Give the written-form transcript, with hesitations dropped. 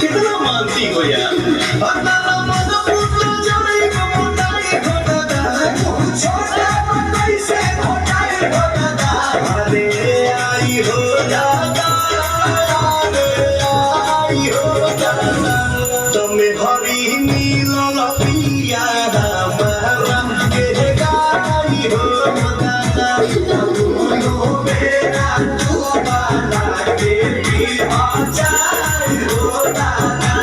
कितना मानती हो यार। अरे आई हो दादा, अरे आई हो दादा, तुम्हें हरी मिलल पिया हमारा के गाई हो दादा। बोलो मेरा तू बना के पीवा चाय हो दादा।